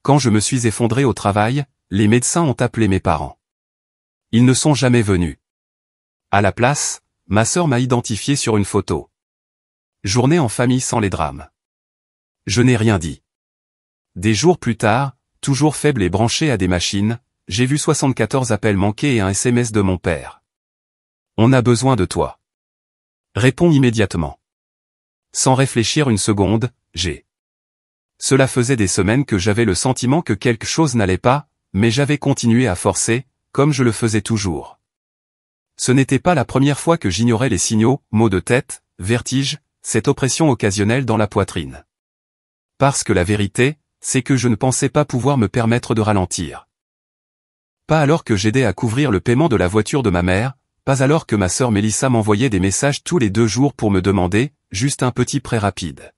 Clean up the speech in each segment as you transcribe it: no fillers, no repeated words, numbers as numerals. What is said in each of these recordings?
Quand je me suis effondré au travail, les médecins ont appelé mes parents. Ils ne sont jamais venus. À la place, ma sœur m'a identifié sur une photo. Journée en famille sans les drames. Je n'ai rien dit. Des jours plus tard, toujours faible et branché à des machines, j'ai vu 74 appels manqués et un SMS de mon père. On a besoin de toi. Réponds immédiatement. Sans réfléchir une seconde, j'ai. Cela faisait des semaines que j'avais le sentiment que quelque chose n'allait pas, mais j'avais continué à forcer, comme je le faisais toujours. Ce n'était pas la première fois que j'ignorais les signaux, maux de tête, vertige, cette oppression occasionnelle dans la poitrine. Parce que la vérité, c'est que je ne pensais pas pouvoir me permettre de ralentir. Pas alors que j'aidais à couvrir le paiement de la voiture de ma mère, pas alors que ma sœur Mélissa m'envoyait des messages tous les 2 jours pour me demander, juste un petit prêt rapide.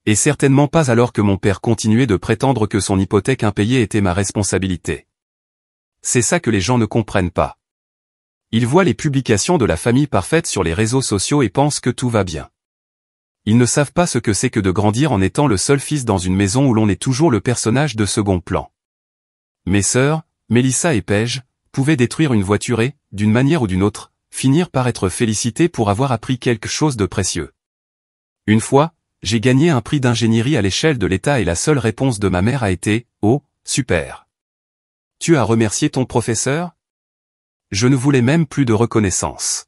Et certainement pas alors que mon père continuait de prétendre que son hypothèque impayée était ma responsabilité. C'est ça que les gens ne comprennent pas. Ils voient les publications de la famille parfaite sur les réseaux sociaux et pensent que tout va bien. Ils ne savent pas ce que c'est que de grandir en étant le seul fils dans une maison où l'on est toujours le personnage de second plan. Mes sœurs, Mélissa et Paige, pouvaient détruire une voiture et, d'une manière ou d'une autre, finir par être félicitées pour avoir appris quelque chose de précieux. Une fois, j'ai gagné un prix d'ingénierie à l'échelle de l'État et la seule réponse de ma mère a été « Oh, super. Tu as remercié ton professeur ?» Je ne voulais même plus de reconnaissance.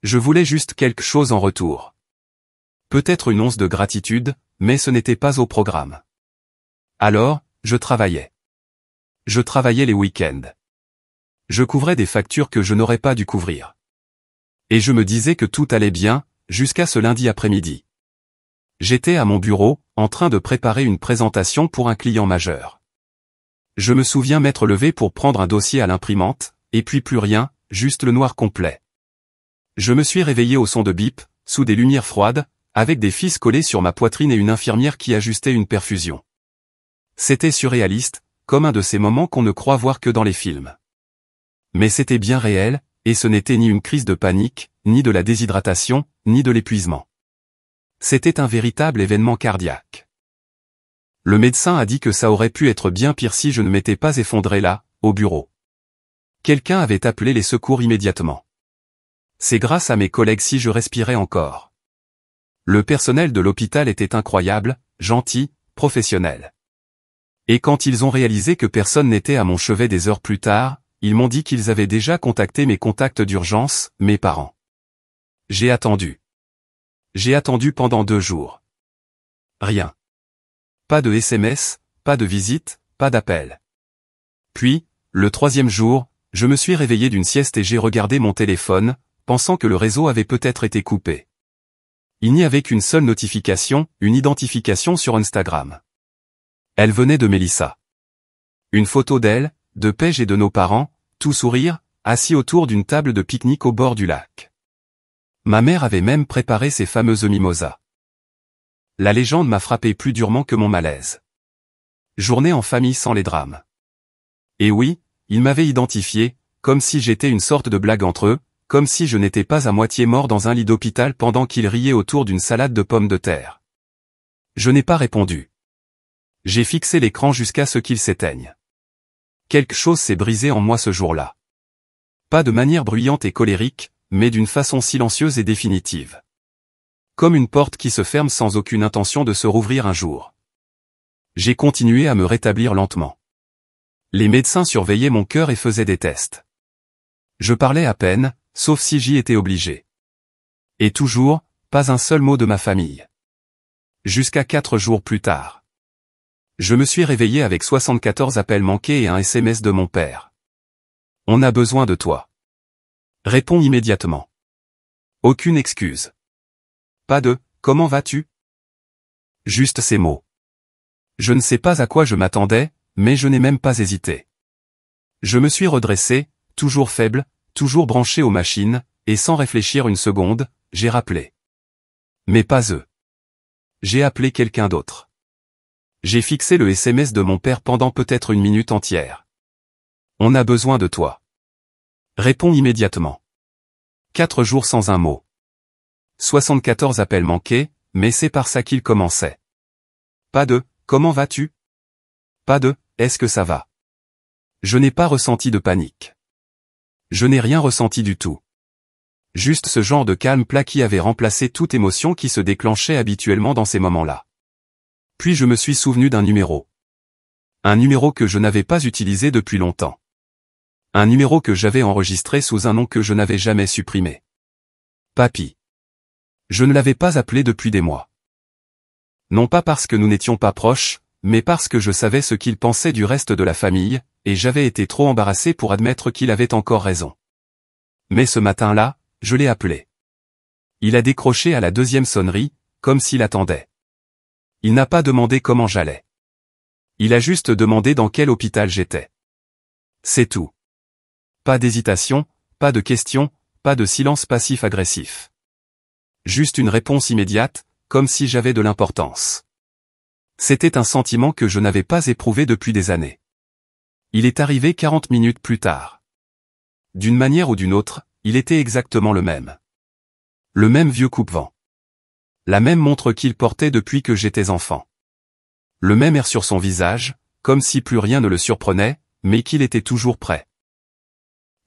Je voulais juste quelque chose en retour. Peut-être une once de gratitude, mais ce n'était pas au programme. Alors, je travaillais. Je travaillais les week-ends. Je couvrais des factures que je n'aurais pas dû couvrir. Et je me disais que tout allait bien, jusqu'à ce lundi après-midi. J'étais à mon bureau, en train de préparer une présentation pour un client majeur. Je me souviens m'être levé pour prendre un dossier à l'imprimante, et puis plus rien, juste le noir complet. Je me suis réveillé au son de bip, sous des lumières froides, avec des fils collés sur ma poitrine et une infirmière qui ajustait une perfusion. C'était surréaliste, comme un de ces moments qu'on ne croit voir que dans les films. Mais c'était bien réel, et ce n'était ni une crise de panique, ni de la déshydratation, ni de l'épuisement. C'était un véritable événement cardiaque. Le médecin a dit que ça aurait pu être bien pire si je ne m'étais pas effondré là, au bureau. Quelqu'un avait appelé les secours immédiatement. C'est grâce à mes collègues si je respirais encore. Le personnel de l'hôpital était incroyable, gentil, professionnel. Et quand ils ont réalisé que personne n'était à mon chevet des heures plus tard, ils m'ont dit qu'ils avaient déjà contacté mes contacts d'urgence, mes parents. J'ai attendu. J'ai attendu pendant 2 jours. Rien. Pas de SMS, pas de visite, pas d'appel. Puis, le 3e jour, je me suis réveillé d'une sieste et j'ai regardé mon téléphone, pensant que le réseau avait peut-être été coupé. Il n'y avait qu'une seule notification, une identification sur Instagram. Elle venait de Mélissa. Une photo d'elle, de Paige et de nos parents, tout sourire, assis autour d'une table de pique-nique au bord du lac. Ma mère avait même préparé ces fameuses mimosas. La légende m'a frappé plus durement que mon malaise. Journée en famille sans les drames. Et oui, ils m'avaient identifié, comme si j'étais une sorte de blague entre eux, comme si je n'étais pas à moitié mort dans un lit d'hôpital pendant qu'ils riaient autour d'une salade de pommes de terre. Je n'ai pas répondu. J'ai fixé l'écran jusqu'à ce qu'il s'éteigne. Quelque chose s'est brisé en moi ce jour-là. Pas de manière bruyante et colérique, mais d'une façon silencieuse et définitive. Comme une porte qui se ferme sans aucune intention de se rouvrir un jour. J'ai continué à me rétablir lentement. Les médecins surveillaient mon cœur et faisaient des tests. Je parlais à peine, sauf si j'y étais obligé. Et toujours, pas un seul mot de ma famille. Jusqu'à 4 jours plus tard. Je me suis réveillé avec 74 appels manqués et un SMS de mon père. On a besoin de toi. Réponds immédiatement. Aucune excuse. Pas de « comment vas-tu ?» Juste ces mots. Je ne sais pas à quoi je m'attendais, mais je n'ai même pas hésité. Je me suis redressé, toujours faible, toujours branché aux machines, et sans réfléchir une seconde, j'ai rappelé. Mais pas eux. J'ai appelé quelqu'un d'autre. J'ai fixé le SMS de mon père pendant peut-être une minute entière. On a besoin de toi. Réponds immédiatement. 4 jours sans un mot. 74 appels manqués, mais c'est par ça qu'il commençait. Pas de « comment vas-tu ?» Pas de « est-ce que ça va ?» Je n'ai pas ressenti de panique. Je n'ai rien ressenti du tout. Juste ce genre de calme plat qui avait remplacé toute émotion qui se déclenchait habituellement dans ces moments-là. Puis je me suis souvenu d'un numéro. Un numéro que je n'avais pas utilisé depuis longtemps. Un numéro que j'avais enregistré sous un nom que je n'avais jamais supprimé. Papy. Je ne l'avais pas appelé depuis des mois. Non pas parce que nous n'étions pas proches, mais parce que je savais ce qu'il pensait du reste de la famille, et j'avais été trop embarrassé pour admettre qu'il avait encore raison. Mais ce matin-là, je l'ai appelé. Il a décroché à la deuxième sonnerie, comme s'il attendait. Il n'a pas demandé comment j'allais. Il a juste demandé dans quel hôpital j'étais. C'est tout. Pas d'hésitation, pas de questions, pas de silence passif-agressif. Juste une réponse immédiate, comme si j'avais de l'importance. C'était un sentiment que je n'avais pas éprouvé depuis des années. Il est arrivé 40 minutes plus tard. D'une manière ou d'une autre, il était exactement le même. Le même vieux coupe-vent. La même montre qu'il portait depuis que j'étais enfant. Le même air sur son visage, comme si plus rien ne le surprenait, mais qu'il était toujours prêt.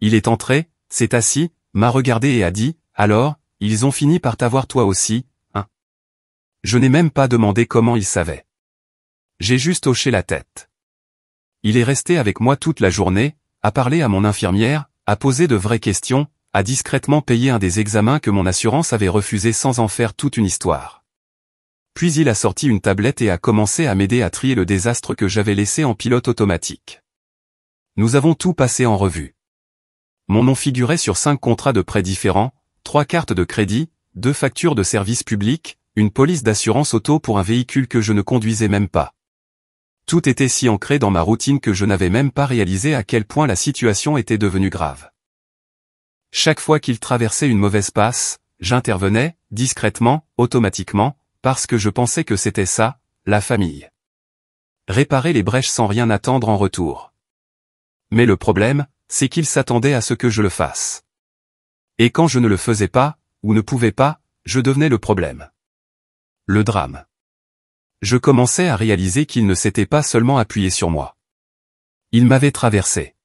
Il est entré, s'est assis, m'a regardé et a dit, « Alors, ils ont fini par t'avoir toi aussi, hein ?» Je n'ai même pas demandé comment il savait. J'ai juste hoché la tête. Il est resté avec moi toute la journée, a parlé à mon infirmière, a posé de vraies questions, a discrètement payé un des examens que mon assurance avait refusé sans en faire toute une histoire. Puis il a sorti une tablette et a commencé à m'aider à trier le désastre que j'avais laissé en pilote automatique. Nous avons tout passé en revue. Mon nom figurait sur 5 contrats de prêts différents, 3 cartes de crédit, 2 factures de service public, une police d'assurance auto pour un véhicule que je ne conduisais même pas. Tout était si ancré dans ma routine que je n'avais même pas réalisé à quel point la situation était devenue grave. Chaque fois qu'il traversait une mauvaise passe, j'intervenais, discrètement, automatiquement, parce que je pensais que c'était ça, la famille. Réparer les brèches sans rien attendre en retour. Mais le problème, c'est qu'il s'attendait à ce que je le fasse. Et quand je ne le faisais pas, ou ne pouvais pas, je devenais le problème. Le drame. Je commençais à réaliser qu'il ne s'était pas seulement appuyé sur moi. Il m'avait traversé.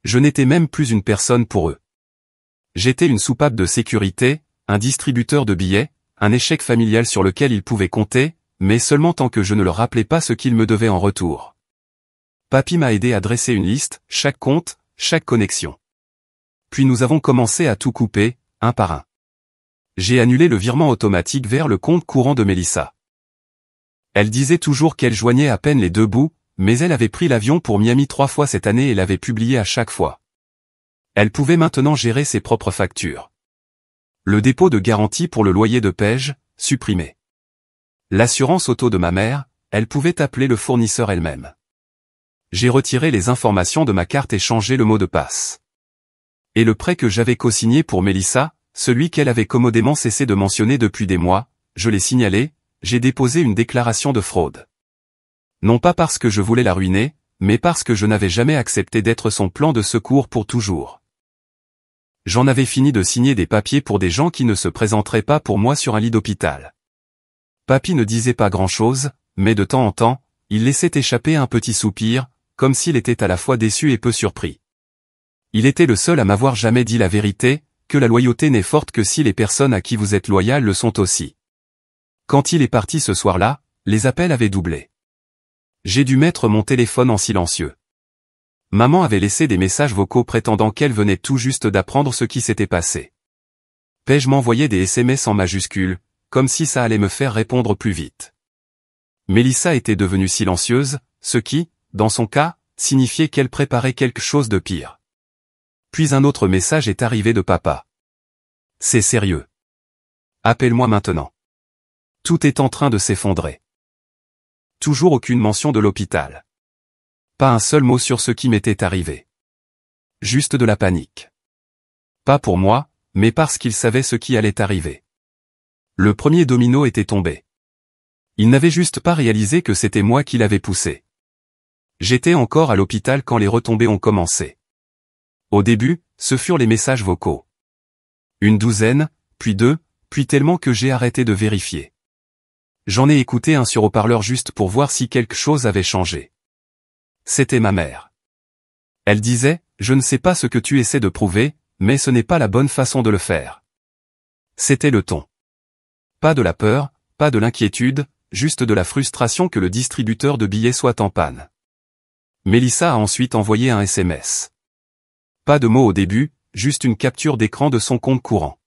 Je n'étais même plus une personne pour eux. J'étais une soupape de sécurité, un distributeur de billets, un échec familial sur lequel ils pouvaient compter, mais seulement tant que je ne leur rappelais pas ce qu'ils me devaient en retour. Papy m'a aidé à dresser une liste, chaque compte, chaque connexion. Puis nous avons commencé à tout couper, un par un. J'ai annulé le virement automatique vers le compte courant de Mélissa. Elle disait toujours qu'elle joignait à peine les deux bouts, mais elle avait pris l'avion pour Miami 3 fois cette année et l'avait publié à chaque fois. Elle pouvait maintenant gérer ses propres factures. Le dépôt de garantie pour le loyer de Pege, supprimé. L'assurance auto de ma mère, elle pouvait appeler le fournisseur elle-même. J'ai retiré les informations de ma carte et changé le mot de passe. Et le prêt que j'avais co-signé pour Mélissa, celui qu'elle avait commodément cessé de mentionner depuis des mois, je l'ai signalé, j'ai déposé une déclaration de fraude. Non pas parce que je voulais la ruiner, mais parce que je n'avais jamais accepté d'être son plan de secours pour toujours. J'en avais fini de signer des papiers pour des gens qui ne se présenteraient pas pour moi sur un lit d'hôpital. Papy ne disait pas grand-chose, mais de temps en temps, il laissait échapper un petit soupir, comme s'il était à la fois déçu et peu surpris. Il était le seul à m'avoir jamais dit la vérité, que la loyauté n'est forte que si les personnes à qui vous êtes loyal le sont aussi. Quand il est parti ce soir-là, les appels avaient doublé. J'ai dû mettre mon téléphone en silencieux. Maman avait laissé des messages vocaux prétendant qu'elle venait tout juste d'apprendre ce qui s'était passé. Pege m'envoyait des SMS en majuscules, comme si ça allait me faire répondre plus vite. Mélissa était devenue silencieuse, ce qui, dans son cas, signifiait qu'elle préparait quelque chose de pire. Puis un autre message est arrivé de papa. C'est sérieux. Appelle-moi maintenant. Tout est en train de s'effondrer. Toujours aucune mention de l'hôpital. Pas un seul mot sur ce qui m'était arrivé. Juste de la panique. Pas pour moi, mais parce qu'il savait ce qui allait arriver. Le premier domino était tombé. Il n'avait juste pas réalisé que c'était moi qui l'avais poussé. J'étais encore à l'hôpital quand les retombées ont commencé. Au début, ce furent les messages vocaux. Une douzaine, puis 2, puis tellement que j'ai arrêté de vérifier. J'en ai écouté un sur haut-parleur juste pour voir si quelque chose avait changé. C'était ma mère. Elle disait, je ne sais pas ce que tu essaies de prouver, mais ce n'est pas la bonne façon de le faire. C'était le ton. Pas de la peur, pas de l'inquiétude, juste de la frustration que le distributeur de billets soit en panne. Mélissa a ensuite envoyé un SMS. Pas de mots au début, juste une capture d'écran de son compte courant.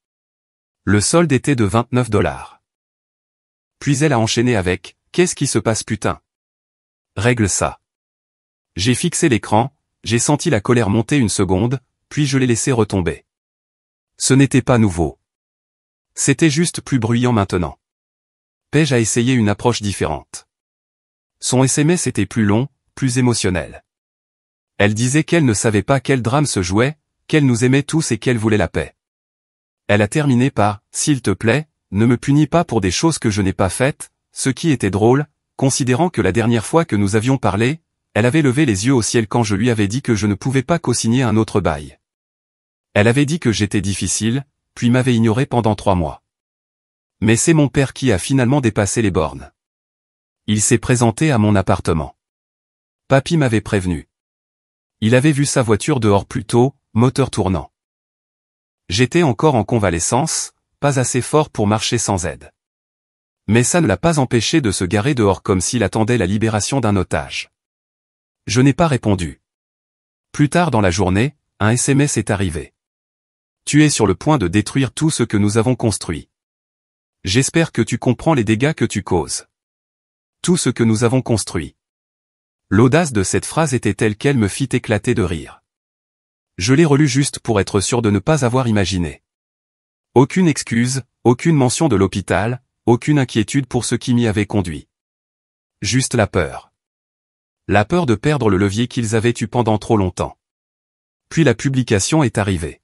Le solde était de 29 $. Puis elle a enchaîné avec « Qu'est-ce qui se passe putain ? Règle ça. » J'ai fixé l'écran, j'ai senti la colère monter une seconde, puis je l'ai laissé retomber. Ce n'était pas nouveau. C'était juste plus bruyant maintenant. Paige a essayé une approche différente. Son SMS était plus long, plus émotionnel. Elle disait qu'elle ne savait pas quel drame se jouait, qu'elle nous aimait tous et qu'elle voulait la paix. Elle a terminé par « S'il te plaît, ne me punis pas pour des choses que je n'ai pas faites », ce qui était drôle, considérant que la dernière fois que nous avions parlé, elle avait levé les yeux au ciel quand je lui avais dit que je ne pouvais pas co-signer un autre bail. Elle avait dit que j'étais difficile, puis m'avait ignoré pendant 3 mois. Mais c'est mon père qui a finalement dépassé les bornes. Il s'est présenté à mon appartement. Papy m'avait prévenu. Il avait vu sa voiture dehors plus tôt, moteur tournant. J'étais encore en convalescence, pas assez fort pour marcher sans aide. Mais ça ne l'a pas empêché de se garer dehors comme s'il attendait la libération d'un otage. Je n'ai pas répondu. Plus tard dans la journée, un SMS est arrivé. Tu es sur le point de détruire tout ce que nous avons construit. J'espère que tu comprends les dégâts que tu causes. Tout ce que nous avons construit. L'audace de cette phrase était telle qu'elle me fit éclater de rire. Je l'ai relue juste pour être sûr de ne pas avoir imaginé. Aucune excuse, aucune mention de l'hôpital, aucune inquiétude pour ce qui m'y avait conduit. Juste la peur. La peur de perdre le levier qu'ils avaient eu pendant trop longtemps. Puis la publication est arrivée.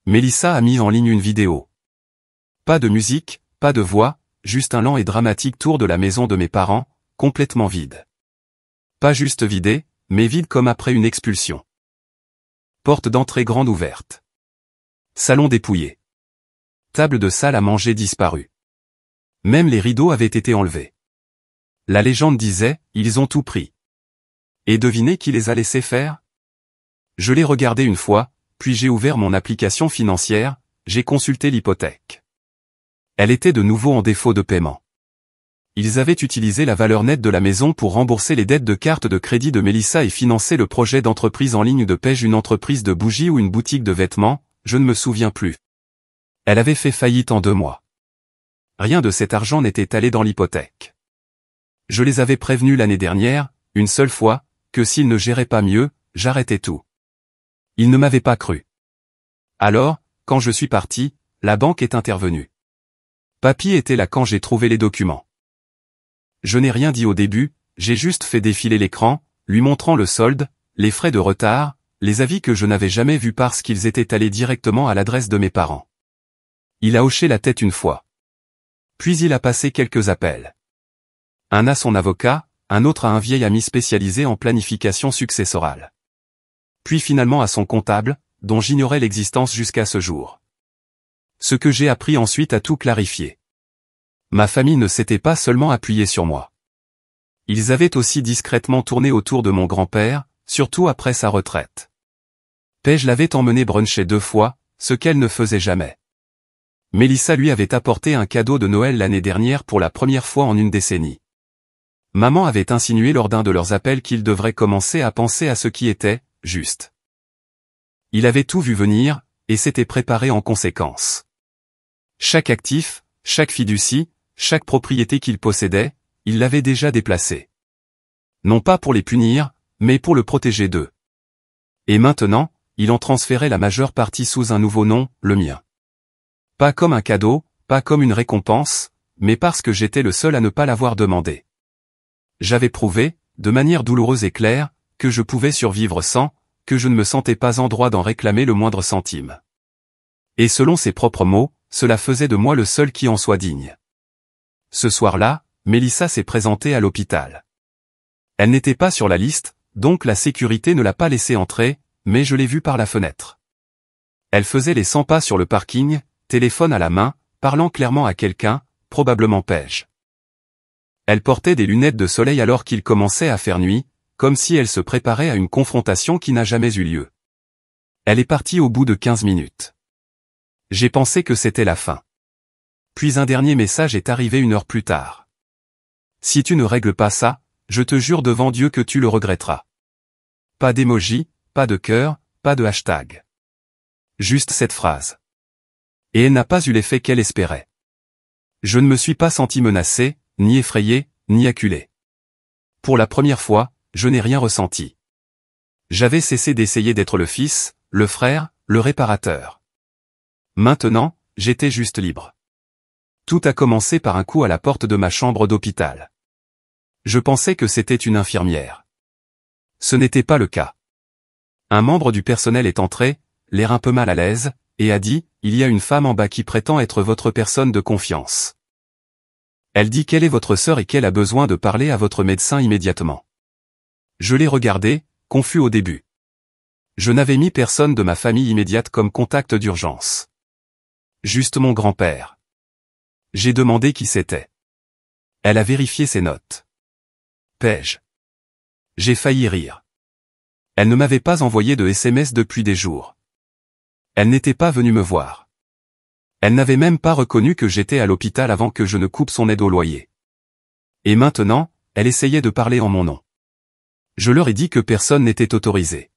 Mélissa a mis en ligne une vidéo. Pas de musique, pas de voix, juste un lent et dramatique tour de la maison de mes parents, complètement vide. Pas juste vidé, mais vide comme après une expulsion. Porte d'entrée grande ouverte. Salon dépouillé. Table de salle à manger disparue. Même les rideaux avaient été enlevés. La légende disait, ils ont tout pris. Et devinez qui les a laissés faire ? Je l'ai regardé une fois, puis j'ai ouvert mon application financière, j'ai consulté l'hypothèque. Elle était de nouveau en défaut de paiement. Ils avaient utilisé la valeur nette de la maison pour rembourser les dettes de carte de crédit de Mélissa et financer le projet d'entreprise en ligne de Paige, une entreprise de bougies ou une boutique de vêtements, je ne me souviens plus. Elle avait fait faillite en 2 mois. Rien de cet argent n'était allé dans l'hypothèque. Je les avais prévenus l'année dernière, une seule fois, que s'ils ne géraient pas mieux, j'arrêtais tout. Ils ne m'avaient pas cru. Alors, quand je suis parti, la banque est intervenue. Papy était là quand j'ai trouvé les documents. Je n'ai rien dit au début, j'ai juste fait défiler l'écran, lui montrant le solde, les frais de retard, les avis que je n'avais jamais vus parce qu'ils étaient allés directement à l'adresse de mes parents. Il a hoché la tête une fois. Puis il a passé quelques appels. Un à son avocat, un autre à un vieil ami spécialisé en planification successorale. Puis finalement à son comptable, dont j'ignorais l'existence jusqu'à ce jour. Ce que j'ai appris ensuite a tout clarifié. Ma famille ne s'était pas seulement appuyée sur moi. Ils avaient aussi discrètement tourné autour de mon grand-père, surtout après sa retraite. Paige l'avait emmené bruncher 2 fois, ce qu'elle ne faisait jamais. Mélissa lui avait apporté un cadeau de Noël l'année dernière pour la première fois en une décennie. Maman avait insinué lors d'un de leurs appels qu'il devrait commencer à penser à ce qui était juste. Il avait tout vu venir, et s'était préparé en conséquence. Chaque actif, chaque fiducie, chaque propriété qu'il possédait, il l'avait déjà déplacé. Non pas pour les punir, mais pour le protéger d'eux. Et maintenant, il en transférait la majeure partie sous un nouveau nom, le mien. Pas comme un cadeau, pas comme une récompense, mais parce que j'étais le seul à ne pas l'avoir demandé. J'avais prouvé, de manière douloureuse et claire, que je pouvais survivre sans, que je ne me sentais pas en droit d'en réclamer le moindre centime. Et selon ses propres mots, cela faisait de moi le seul qui en soit digne. Ce soir-là, Mélissa s'est présentée à l'hôpital. Elle n'était pas sur la liste, donc la sécurité ne l'a pas laissée entrer, mais je l'ai vue par la fenêtre. Elle faisait les 100 pas sur le parking, téléphone à la main, parlant clairement à quelqu'un, probablement Paige. Elle portait des lunettes de soleil alors qu'il commençait à faire nuit, comme si elle se préparait à une confrontation qui n'a jamais eu lieu. Elle est partie au bout de 15 minutes. J'ai pensé que c'était la fin. Puis un dernier message est arrivé 1 heure plus tard. Si tu ne règles pas ça, je te jure devant Dieu que tu le regretteras. Pas d'émoji, pas de cœur, pas de hashtag. Juste cette phrase. Et elle n'a pas eu l'effet qu'elle espérait. Je ne me suis pas senti menacé, ni effrayé, ni acculé. Pour la première fois, je n'ai rien ressenti. J'avais cessé d'essayer d'être le fils, le frère, le réparateur. Maintenant, j'étais juste libre. Tout a commencé par un coup à la porte de ma chambre d'hôpital. Je pensais que c'était une infirmière. Ce n'était pas le cas. Un membre du personnel est entré, l'air un peu mal à l'aise, et a dit, « Il y a une femme en bas qui prétend être votre personne de confiance. Elle dit qu'elle est votre sœur et qu'elle a besoin de parler à votre médecin immédiatement. » Je l'ai regardé, confus au début. Je n'avais mis personne de ma famille immédiate comme contact d'urgence. Juste mon grand-père. J'ai demandé qui c'était. Elle a vérifié ses notes. Page. J'ai failli rire. Elle ne m'avait pas envoyé de SMS depuis des jours. Elle n'était pas venue me voir. Elle n'avait même pas reconnu que j'étais à l'hôpital avant que je ne coupe son aide au loyer. Et maintenant, elle essayait de parler en mon nom. Je leur ai dit que personne n'était autorisé.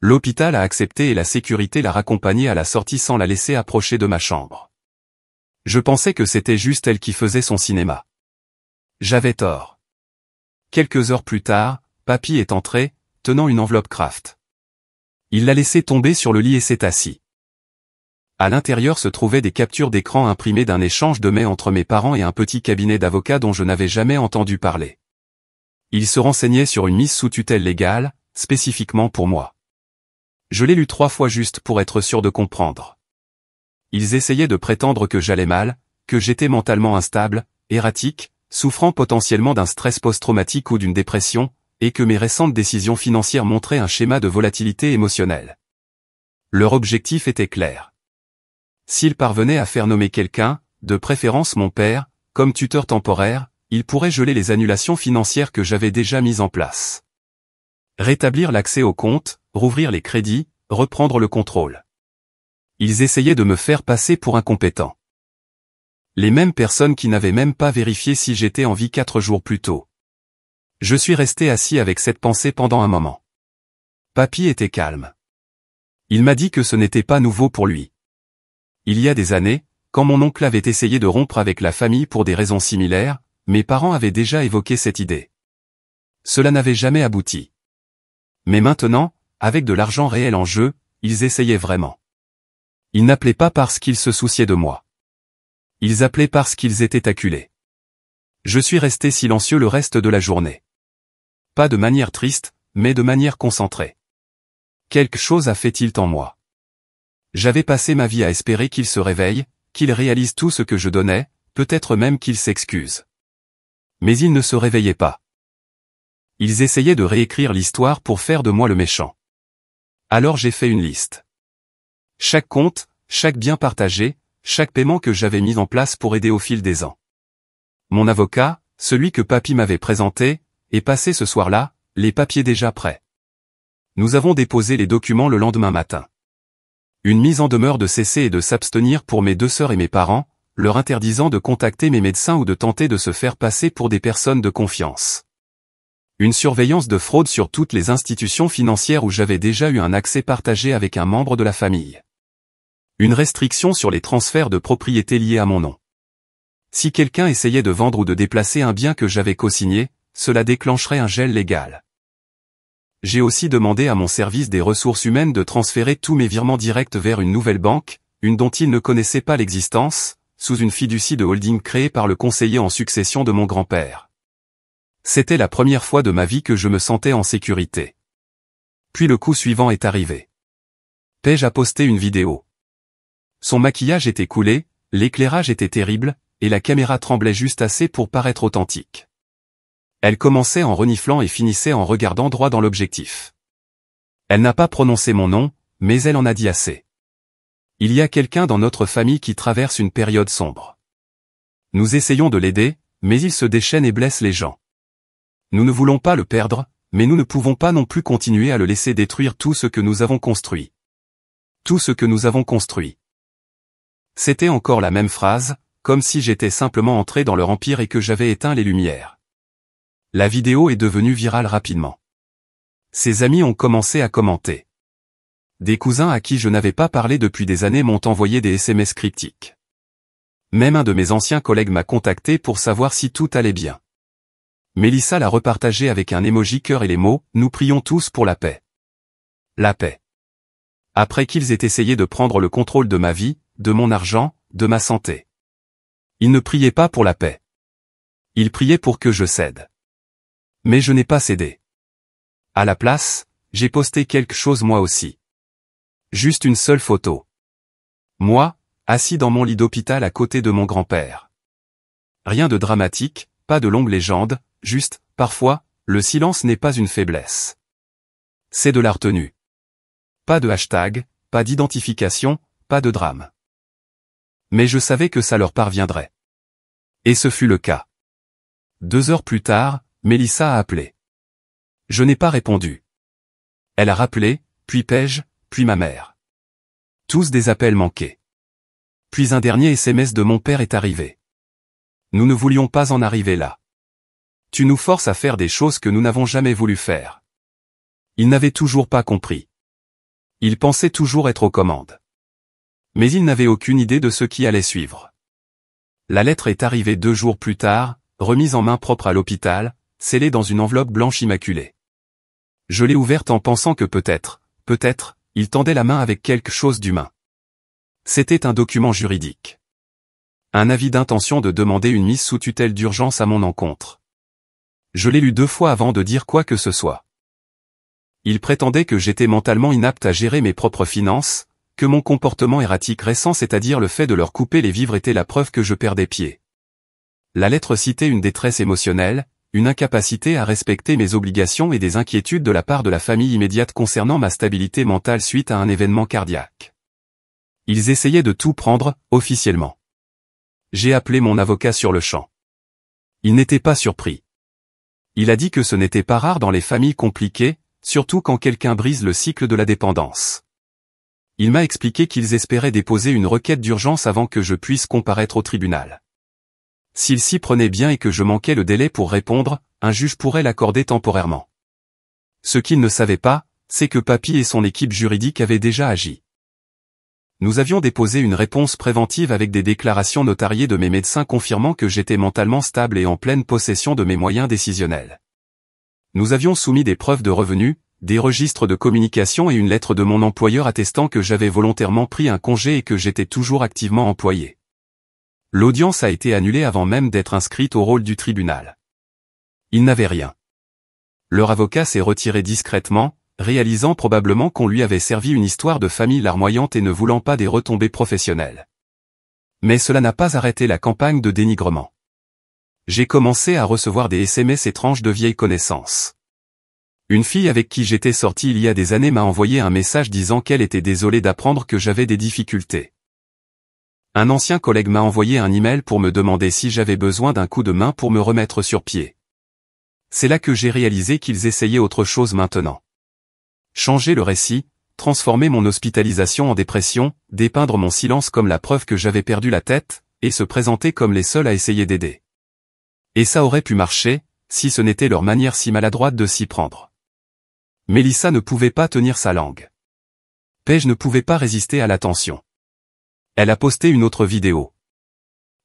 L'hôpital a accepté et la sécurité l'a raccompagnée à la sortie sans la laisser approcher de ma chambre. Je pensais que c'était juste elle qui faisait son cinéma. J'avais tort. Quelques heures plus tard, Papy est entré, tenant une enveloppe Kraft. Il l'a laissée tomber sur le lit et s'est assis. À l'intérieur se trouvaient des captures d'écran imprimées d'un échange de mails entre mes parents et un petit cabinet d'avocats dont je n'avais jamais entendu parler. Il se renseignait sur une mise sous tutelle légale, spécifiquement pour moi. Je l'ai lu 3 fois juste pour être sûr de comprendre. Ils essayaient de prétendre que j'allais mal, que j'étais mentalement instable, erratique, souffrant potentiellement d'un stress post-traumatique ou d'une dépression, et que mes récentes décisions financières montraient un schéma de volatilité émotionnelle. Leur objectif était clair. S'ils parvenaient à faire nommer quelqu'un, de préférence mon père, comme tuteur temporaire, ils pourraient geler les annulations financières que j'avais déjà mises en place. Rétablir l'accès aux comptes, rouvrir les crédits, reprendre le contrôle. Ils essayaient de me faire passer pour incompétent. Les mêmes personnes qui n'avaient même pas vérifié si j'étais en vie 4 jours plus tôt. Je suis resté assis avec cette pensée pendant un moment. Papy était calme. Il m'a dit que ce n'était pas nouveau pour lui. Il y a des années, quand mon oncle avait essayé de rompre avec la famille pour des raisons similaires, mes parents avaient déjà évoqué cette idée. Cela n'avait jamais abouti. Mais maintenant, avec de l'argent réel en jeu, ils essayaient vraiment. Ils n'appelaient pas parce qu'ils se souciaient de moi. Ils appelaient parce qu'ils étaient acculés. Je suis resté silencieux le reste de la journée. Pas de manière triste, mais de manière concentrée. Quelque chose a fait tilt en moi. J'avais passé ma vie à espérer qu'ils se réveillent, qu'ils réalisent tout ce que je donnais, peut-être même qu'ils s'excusent. Mais ils ne se réveillaient pas. Ils essayaient de réécrire l'histoire pour faire de moi le méchant. Alors j'ai fait une liste. Chaque compte, chaque bien partagé, chaque paiement que j'avais mis en place pour aider au fil des ans. Mon avocat, celui que Papy m'avait présenté, est passé ce soir-là, les papiers déjà prêts. Nous avons déposé les documents le lendemain matin. Une mise en demeure de cesser et de s'abstenir pour mes 2 sœurs et mes parents, leur interdisant de contacter mes médecins ou de tenter de se faire passer pour des personnes de confiance. Une surveillance de fraude sur toutes les institutions financières où j'avais déjà eu un accès partagé avec un membre de la famille. Une restriction sur les transferts de propriété liés à mon nom. Si quelqu'un essayait de vendre ou de déplacer un bien que j'avais co-signé, cela déclencherait un gel légal. J'ai aussi demandé à mon service des ressources humaines de transférer tous mes virements directs vers une nouvelle banque, une dont ils ne connaissaient pas l'existence, sous une fiducie de holding créée par le conseiller en succession de mon grand-père. C'était la première fois de ma vie que je me sentais en sécurité. Puis le coup suivant est arrivé. Paige a posté une vidéo. Son maquillage était coulé, l'éclairage était terrible, et la caméra tremblait juste assez pour paraître authentique. Elle commençait en reniflant et finissait en regardant droit dans l'objectif. Elle n'a pas prononcé mon nom, mais elle en a dit assez. Il y a quelqu'un dans notre famille qui traverse une période sombre. Nous essayons de l'aider, mais il se déchaîne et blesse les gens. Nous ne voulons pas le perdre, mais nous ne pouvons pas non plus continuer à le laisser détruire tout ce que nous avons construit. Tout ce que nous avons construit. C'était encore la même phrase, comme si j'étais simplement entré dans leur empire et que j'avais éteint les lumières. La vidéo est devenue virale rapidement. Ses amis ont commencé à commenter. Des cousins à qui je n'avais pas parlé depuis des années m'ont envoyé des SMS cryptiques. Même un de mes anciens collègues m'a contacté pour savoir si tout allait bien. Mélissa l'a repartagé avec un emoji cœur et les mots « Nous prions tous pour la paix ». La paix. Après qu'ils aient essayé de prendre le contrôle de ma vie, de mon argent, de ma santé. Ils ne priaient pas pour la paix. Ils priaient pour que je cède. Mais je n'ai pas cédé. À la place, j'ai posté quelque chose moi aussi. Juste une seule photo. Moi, assis dans mon lit d'hôpital à côté de mon grand-père. Rien de dramatique, pas de longue légende, juste, parfois, le silence n'est pas une faiblesse. C'est de la retenue. Pas de hashtag, pas d'identification, pas de drame. Mais je savais que ça leur parviendrait. Et ce fut le cas. 2 heures plus tard, Mélissa a appelé. Je n'ai pas répondu. Elle a rappelé, puis Paige, puis ma mère. Tous des appels manqués. Puis un dernier SMS de mon père est arrivé. Nous ne voulions pas en arriver là. Tu nous forces à faire des choses que nous n'avons jamais voulu faire. Il n'avait toujours pas compris. Il pensait toujours être aux commandes. Mais il n'avait aucune idée de ce qui allait suivre. La lettre est arrivée 2 jours plus tard, remise en main propre à l'hôpital, scellée dans une enveloppe blanche immaculée. Je l'ai ouverte en pensant que peut-être, il tendait la main avec quelque chose d'humain. C'était un document juridique. Un avis d'intention de demander une mise sous tutelle d'urgence à mon encontre. Je l'ai lu 2 fois avant de dire quoi que ce soit. Il prétendait que j'étais mentalement inapte à gérer mes propres finances, que mon comportement erratique récent, c'est-à-dire le fait de leur couper les vivres, était la preuve que je perdais pied. La lettre citait une détresse émotionnelle, une incapacité à respecter mes obligations et des inquiétudes de la part de la famille immédiate concernant ma stabilité mentale suite à un événement cardiaque. Ils essayaient de tout prendre, officiellement. J'ai appelé mon avocat sur le champ. Il n'était pas surpris. Il a dit que ce n'était pas rare dans les familles compliquées, surtout quand quelqu'un brise le cycle de la dépendance. Il m'a expliqué qu'ils espéraient déposer une requête d'urgence avant que je puisse comparaître au tribunal. S'il s'y prenait bien et que je manquais le délai pour répondre, un juge pourrait l'accorder temporairement. Ce qu'il ne savait pas, c'est que Papy et son équipe juridique avaient déjà agi. Nous avions déposé une réponse préventive avec des déclarations notariées de mes médecins confirmant que j'étais mentalement stable et en pleine possession de mes moyens décisionnels. Nous avions soumis des preuves de revenus, des registres de communication et une lettre de mon employeur attestant que j'avais volontairement pris un congé et que j'étais toujours activement employé. L'audience a été annulée avant même d'être inscrite au rôle du tribunal. Il n'avait rien. Leur avocat s'est retiré discrètement, réalisant probablement qu'on lui avait servi une histoire de famille larmoyante et ne voulant pas des retombées professionnelles. Mais cela n'a pas arrêté la campagne de dénigrement. J'ai commencé à recevoir des SMS étranges de vieilles connaissances. Une fille avec qui j'étais sorti il y a des années m'a envoyé un message disant qu'elle était désolée d'apprendre que j'avais des difficultés. Un ancien collègue m'a envoyé un email pour me demander si j'avais besoin d'un coup de main pour me remettre sur pied. C'est là que j'ai réalisé qu'ils essayaient autre chose maintenant. Changer le récit, transformer mon hospitalisation en dépression, dépeindre mon silence comme la preuve que j'avais perdu la tête, et se présenter comme les seuls à essayer d'aider. Et ça aurait pu marcher, si ce n'était leur manière si maladroite de s'y prendre. Mélissa ne pouvait pas tenir sa langue. Paige ne pouvait pas résister à l'attention. Elle a posté une autre vidéo.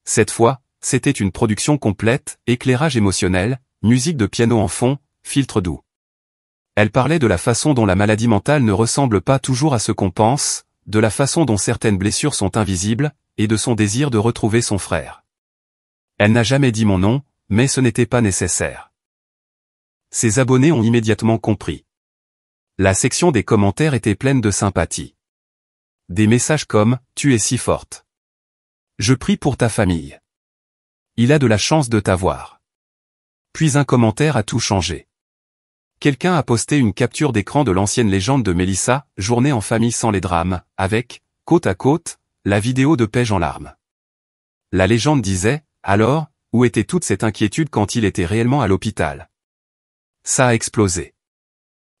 Cette fois, c'était une production complète, éclairage émotionnel, musique de piano en fond, filtre doux. Elle parlait de la façon dont la maladie mentale ne ressemble pas toujours à ce qu'on pense, de la façon dont certaines blessures sont invisibles, et de son désir de retrouver son frère. Elle n'a jamais dit mon nom, mais ce n'était pas nécessaire. Ses abonnés ont immédiatement compris. La section des commentaires était pleine de sympathie. Des messages comme « Tu es si forte. Je prie pour ta famille. Il a de la chance de t'avoir. » Puis un commentaire a tout changé. Quelqu'un a posté une capture d'écran de l'ancienne légende de Mélissa, Journée en famille sans les drames, avec, côte à côte, la vidéo de Paige en larmes. La légende disait, alors, où était toute cette inquiétude quand il était réellement à l'hôpital? Ça a explosé.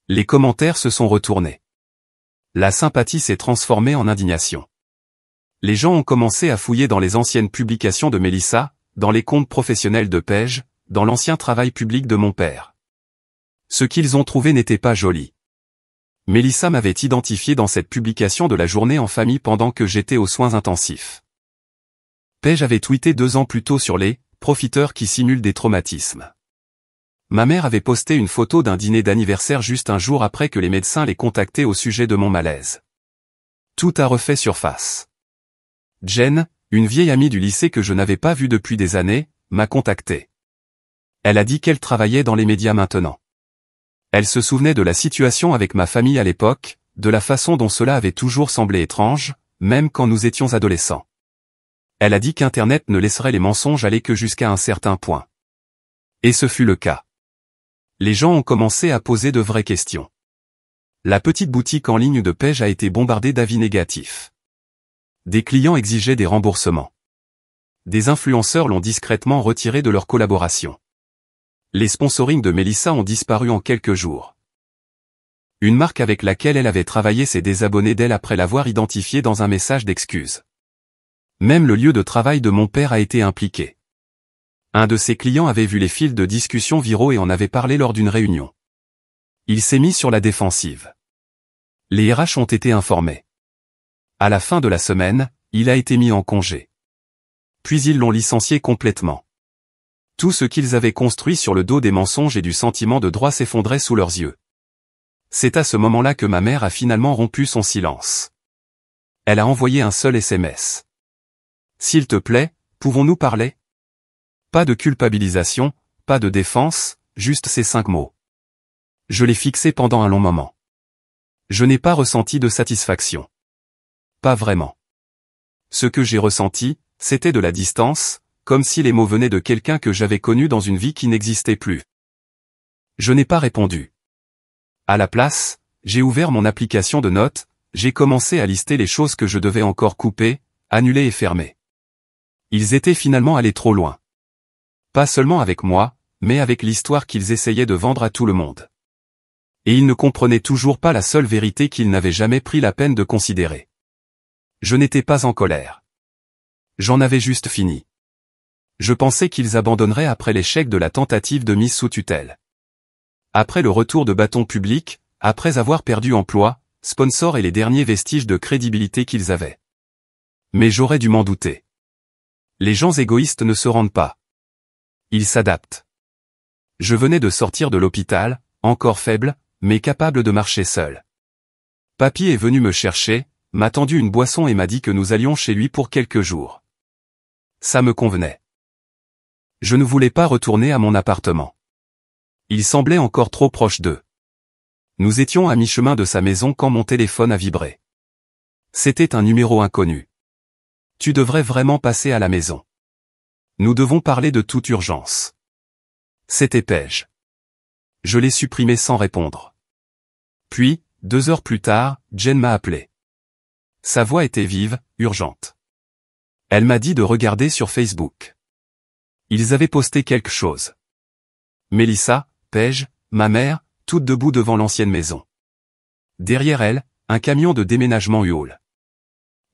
Les commentaires se sont retournés. La sympathie s'est transformée en indignation. Les gens ont commencé à fouiller dans les anciennes publications de Mélissa, dans les comptes professionnels de Paige, dans l'ancien travail public de mon père. Ce qu'ils ont trouvé n'était pas joli. Mélissa m'avait identifié dans cette publication de la journée en famille pendant que j'étais aux soins intensifs. Paige avait tweeté 2 ans plus tôt sur les « profiteurs qui simulent des traumatismes ». Ma mère avait posté une photo d'un dîner d'anniversaire juste un jour après que les médecins l'aient contacté au sujet de mon malaise. Tout a refait surface. Jen, une vieille amie du lycée que je n'avais pas vue depuis des années, m'a contacté. Elle a dit qu'elle travaillait dans les médias maintenant. Elle se souvenait de la situation avec ma famille à l'époque, de la façon dont cela avait toujours semblé étrange, même quand nous étions adolescents. Elle a dit qu'Internet ne laisserait les mensonges aller que jusqu'à un certain point. Et ce fut le cas. Les gens ont commencé à poser de vraies questions. La petite boutique en ligne de Paige a été bombardée d'avis négatifs. Des clients exigeaient des remboursements. Des influenceurs l'ont discrètement retiré de leur collaboration. Les sponsorings de Mélissa ont disparu en quelques jours. Une marque avec laquelle elle avait travaillé s'est désabonnée d'elle après l'avoir identifiée dans un message d'excuse. Même le lieu de travail de mon père a été impliqué. Un de ses clients avait vu les fils de discussion viraux et en avait parlé lors d'une réunion. Il s'est mis sur la défensive. Les RH ont été informés. À la fin de la semaine, il a été mis en congé. Puis ils l'ont licencié complètement. Tout ce qu'ils avaient construit sur le dos des mensonges et du sentiment de droit s'effondrait sous leurs yeux. C'est à ce moment-là que ma mère a finalement rompu son silence. Elle a envoyé un seul SMS. « S'il te plaît, pouvons-nous parler ?» Pas de culpabilisation, pas de défense, juste ces 5 mots. Je l'ai fixé pendant un long moment. Je n'ai pas ressenti de satisfaction. Pas vraiment. Ce que j'ai ressenti, c'était de la distance, comme si les mots venaient de quelqu'un que j'avais connu dans une vie qui n'existait plus. Je n'ai pas répondu. À la place, j'ai ouvert mon application de notes, j'ai commencé à lister les choses que je devais encore couper, annuler et fermer. Ils étaient finalement allés trop loin. Pas seulement avec moi, mais avec l'histoire qu'ils essayaient de vendre à tout le monde. Et ils ne comprenaient toujours pas la seule vérité qu'ils n'avaient jamais pris la peine de considérer. Je n'étais pas en colère. J'en avais juste fini. Je pensais qu'ils abandonneraient après l'échec de la tentative de mise sous tutelle. Après le retour de bâton public, après avoir perdu emploi, sponsor et les derniers vestiges de crédibilité qu'ils avaient. Mais j'aurais dû m'en douter. Les gens égoïstes ne se rendent pas. Ils s'adaptent. Je venais de sortir de l'hôpital, encore faible, mais capable de marcher seul. Papy est venu me chercher, m'a tendu une boisson et m'a dit que nous allions chez lui pour quelques jours. Ça me convenait. Je ne voulais pas retourner à mon appartement. Il semblait encore trop proche d'eux. Nous étions à mi-chemin de sa maison quand mon téléphone a vibré. C'était un numéro inconnu. Tu devrais vraiment passer à la maison. Nous devons parler de toute urgence. C'était Paige. Je l'ai supprimé sans répondre. Puis, 2 heures plus tard, Jen m'a appelé. Sa voix était vive, urgente. Elle m'a dit de regarder sur Facebook. Ils avaient posté quelque chose. Mélissa, Paige, ma mère, toutes debout devant l'ancienne maison. Derrière elle, un camion de déménagement Huol.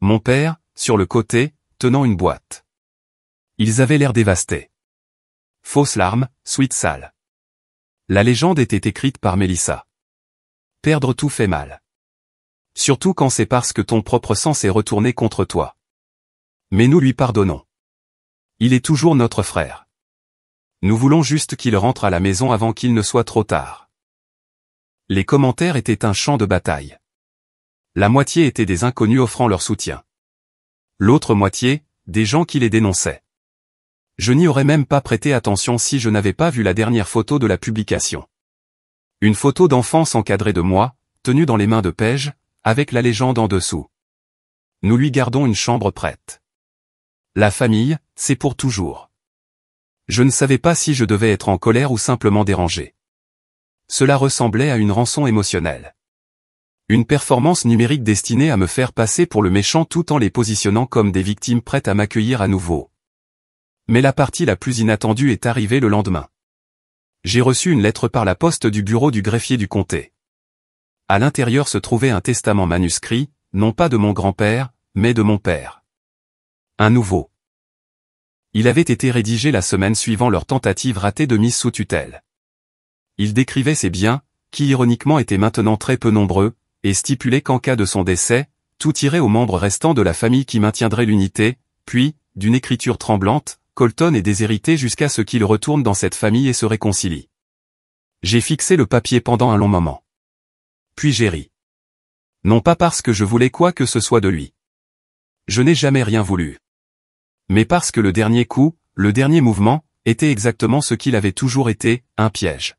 Mon père, sur le côté, tenant une boîte. Ils avaient l'air dévastés. Fausses larmes, suite sale. La légende était écrite par Mélissa. Perdre tout fait mal. Surtout quand c'est parce que ton propre sang s'est retourné contre toi. Mais nous lui pardonnons. Il est toujours notre frère. Nous voulons juste qu'il rentre à la maison avant qu'il ne soit trop tard. Les commentaires étaient un champ de bataille. La moitié étaient des inconnus offrant leur soutien. L'autre moitié, des gens qui les dénonçaient. Je n'y aurais même pas prêté attention si je n'avais pas vu la dernière photo de la publication. Une photo d'enfance encadrée de moi, tenue dans les mains de Paige, avec la légende en dessous. Nous lui gardons une chambre prête. La famille, c'est pour toujours. Je ne savais pas si je devais être en colère ou simplement dérangé. Cela ressemblait à une rançon émotionnelle. Une performance numérique destinée à me faire passer pour le méchant tout en les positionnant comme des victimes prêtes à m'accueillir à nouveau. Mais la partie la plus inattendue est arrivée le lendemain. J'ai reçu une lettre par la poste du bureau du greffier du comté. À l'intérieur se trouvait un testament manuscrit, non pas de mon grand-père, mais de mon père. Un nouveau. Il avait été rédigé la semaine suivant leur tentative ratée de mise sous tutelle. Il décrivait ses biens, qui ironiquement étaient maintenant très peu nombreux, et stipulait qu'en cas de son décès, tout irait aux membres restants de la famille qui maintiendrait l'unité, puis, d'une écriture tremblante, Colton est déshérité jusqu'à ce qu'il retourne dans cette famille et se réconcilie. J'ai fixé le papier pendant un long moment. Puis j'ai ri. Non pas parce que je voulais quoi que ce soit de lui. Je n'ai jamais rien voulu. Mais parce que le dernier coup, le dernier mouvement, était exactement ce qu'il avait toujours été, un piège.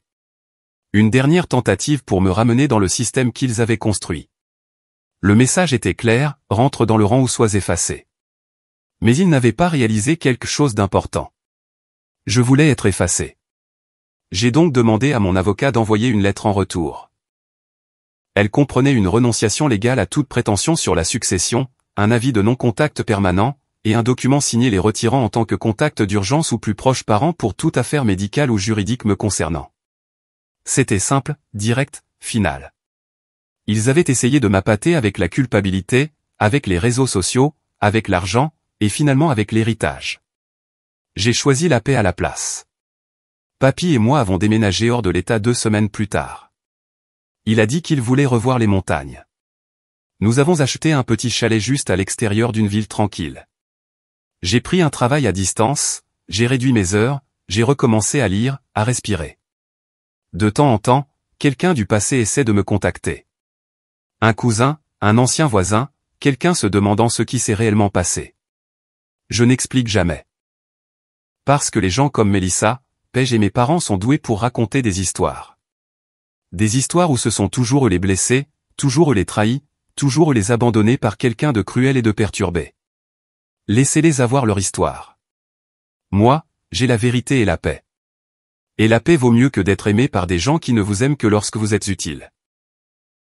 Une dernière tentative pour me ramener dans le système qu'ils avaient construit. Le message était clair, rentre dans le rang ou sois effacé. Mais ils n'avaient pas réalisé quelque chose d'important. Je voulais être effacé. J'ai donc demandé à mon avocat d'envoyer une lettre en retour. Elle comprenait une renonciation légale à toute prétention sur la succession, un avis de non-contact permanent, et un document signé les retirant en tant que contact d'urgence ou plus proche parent pour toute affaire médicale ou juridique me concernant. C'était simple, direct, final. Ils avaient essayé de m'appâter avec la culpabilité, avec les réseaux sociaux, avec l'argent, et finalement avec l'héritage. J'ai choisi la paix à la place. Papy et moi avons déménagé hors de l'État 2 semaines plus tard. Il a dit qu'il voulait revoir les montagnes. Nous avons acheté un petit chalet juste à l'extérieur d'une ville tranquille. J'ai pris un travail à distance, j'ai réduit mes heures, j'ai recommencé à lire, à respirer. De temps en temps, quelqu'un du passé essaie de me contacter. Un cousin, un ancien voisin, quelqu'un se demandant ce qui s'est réellement passé. Je n'explique jamais. Parce que les gens comme Mélissa, Paige et mes parents sont doués pour raconter des histoires. Des histoires où ce sont toujours eux les blessés, toujours eux les trahis, toujours eux les abandonnés par quelqu'un de cruel et de perturbé. Laissez-les avoir leur histoire. Moi, j'ai la vérité et la paix. Et la paix vaut mieux que d'être aimé par des gens qui ne vous aiment que lorsque vous êtes utile.